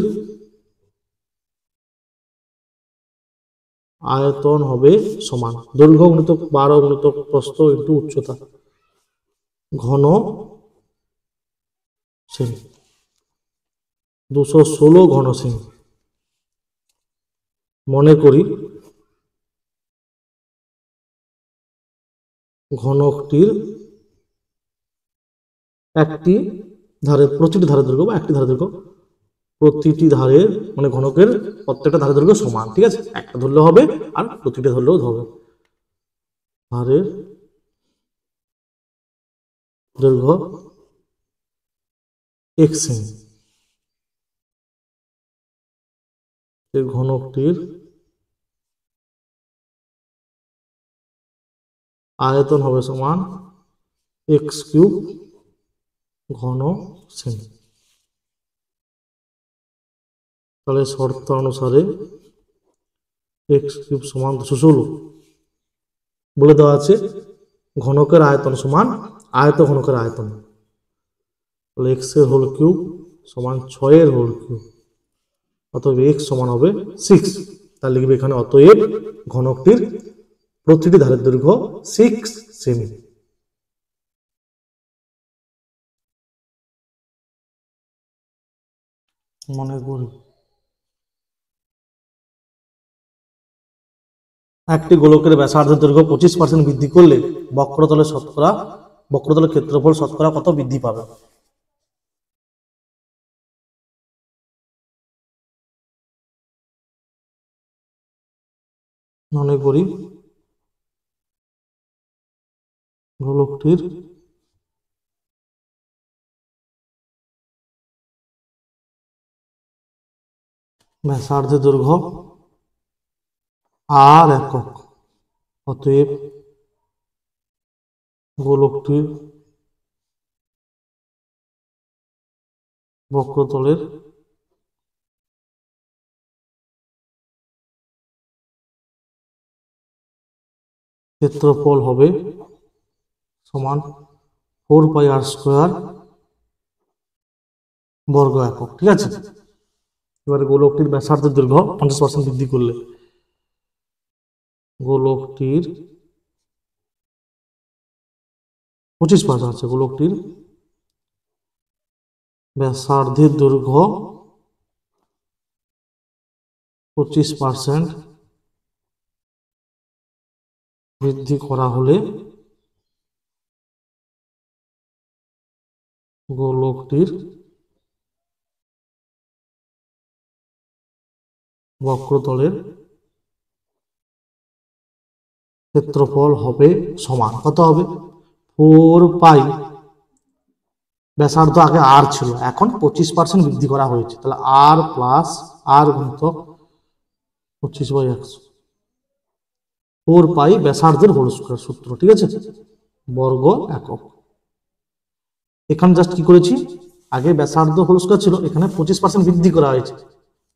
আয়তন হবে সমান দৈর্ঘ্য গুণিতক 12 গুণিতক প্রস্থ ইন্টু উচ্চতা ঘন সেমি, 216 ঘন সেমি। মনে করি ঘনকটির একটি ধারে প্রতিটি ধারের দৈর্ঘ্য, বা একটি ধারের দৈর্ঘ্য প্রতিটি ধারের মানে ঘনকের প্রত্যেকটা ধারের দৈর্ঘ্য সমান। ঠিক আছে, একটা ধরলে হবে আর প্রতিটা ধরলেও হবে। ধারের দৈর্ঘ্য x সেমি, ঘনকটির আয়তন হবে সমান x³ ঘন সেমি। তাহলে শর্ত অনুসারে এক্স কিউব সমান 216 বলে দেওয়া আছে ঘনকের আয়তন সমান আয়ত ঘনকের আয়তন। তাহলে এক্স এর হোল কিউব সমান 6 এর হোল কিউব, অতএব এক্স সমান হবে 6। তাহলে লিখবে এখানে অতএব ঘনকটির প্রতিটি ধারের দৈর্ঘ্য 6 সেমি। মনে করি একটি গোলকের ব্যাসার্ধের দৈর্ঘ্য 25% বৃদ্ধি করলে বক্রতলের ক্ষেত্রফল শতকরা কত বৃদ্ধি পাবে? মনে করি গোলকটির ব্যাসার্ধের দৈর্ঘ্য আর একক, অতএব গোলকটির বক্রতলের ক্ষেত্রফল হবে সমান 4πr² বর্গ একক। ঠিক আছে, এবারে গোলকটির ব্যাসার্ধের দৈর্ঘ্য 50% বৃদ্ধি করলে গোলকটির 25% আছে, গোলকটির ব্যাসার্ধের দৈর্ঘ্য 25% বৃদ্ধি করা হলে গোলকটির বক্রতলের ক্ষেত্রফল হবে সমান কত হবে? 4π, ব্যাসার্ধ আগে আর ছিল, এখন 25% বৃদ্ধি করা হয়েছে, তাহলে আর প্লাস আর গুণিতক 25/100, 4π ব্যাসার্ধের হোল স্কয়ার সূত্র। ঠিক আছে, বর্গ একক। এখানে জাস্ট কি করেছি, আগে ব্যাসার্ধ হোল স্কয়ার ছিল, এখানে 25% বৃদ্ধি করা হয়েছে,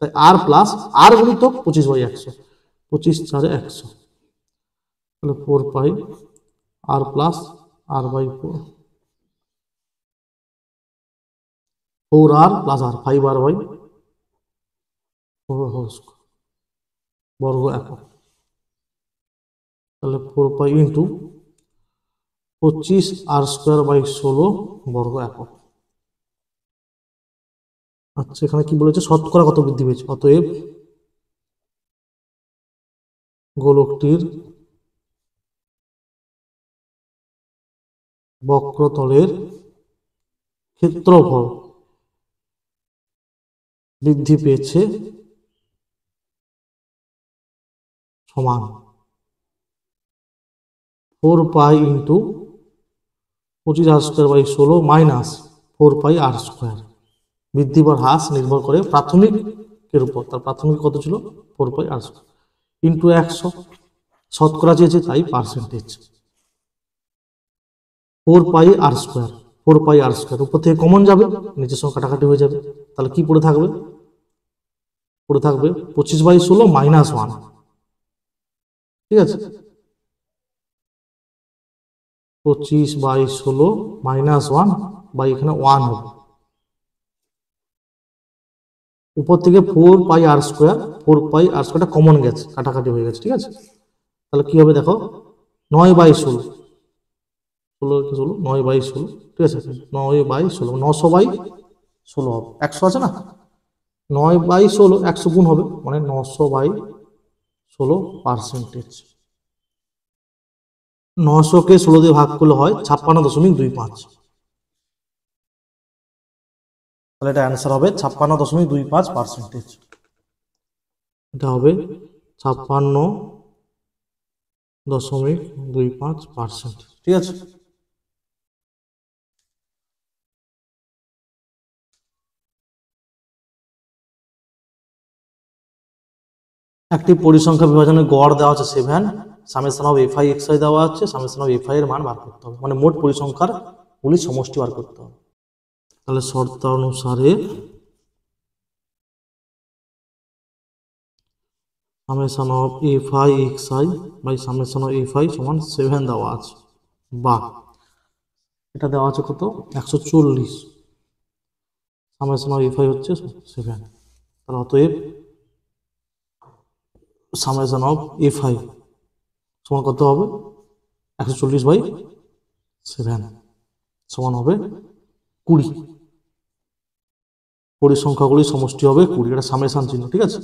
তাই আর প্লাস আর গুণিতক 25/100, 25×4=100, তাহলে 4π আর plus r/4, 4r plus r, 5r/4 বর্গ একক। তাহলে 4π ইন্টু 25r²/16 বর্গ একক। আচ্ছা, এখানে কি বলেছে, শতকরা কত বৃদ্ধি পেয়েছে? অতএব গোলকটির বক্রতলের ক্ষেত্রফল বৃদ্ধি পেয়েছে সমান 4π ইন্টু 25r² মাইনাস 4πr²। বৃদ্ধি বা হ্রাস নির্ভর করে প্রাথমিকের উপর, তার প্রাথমিক কত ছিল 4πr² ইন্টু 100, শতকরা চেয়েছে তাই পার্সেন্টেজ, 4πr², 4πr², উপর থেকে কমন যাবে, নিচের সঙ্গে কাটাকাটি হয়ে যাবে, তাহলে কি পড়ে থাকবে? পড়ে থাকবে 25/16 মাইনাস 1। ঠিক আছে, 25/16 মাইনাস 1 বা এখানে 1 হবে, উপর থেকে 4πr², 4πr² কমন গেছে, কাটাকাটি হয়ে গেছে। ঠিক আছে, তাহলে কি হবে দেখো, 9/16, 9/16, ঠিক আছে, 9/16, 900/16 হবে, 100 আছে না, 9/16 100 গুণ হবে, মানে 900/16 পার্সেন্টেজ। 900কে 16 দিয়ে ভাগ করলে হয় 56.25, তাহলে এটা অ্যান্সার হবে 56.25%। এটা হবে 56.25%। ঠিক আছে, একটি পরিসংখ্যা বিভাজনের গড় দেওয়া আছে 7, সামেশন অফ fi xi দেওয়া আছে, সামেশন অফ fi এর মান বার করতে হবে, মানে মোট পরিসংখ্যার গুলির সমষ্টি বার করতে হবে। তাহলে শর্ত অনুসারে summation of F I X I by summation of F I সমান 7 দেওয়া আছে, বা এটা দেওয়া আছে কত 140, সামেশন অফ এফ আই হচ্ছে 7, তাহলে অতএব সামেশন অফ এফ আই সমান কত হবে 140/7 সমান হবে 20, পরিসংখ্যাগুলির সমষ্টি হবে 20, এটা সামেশন চিহ্ন, ঠিক আছে।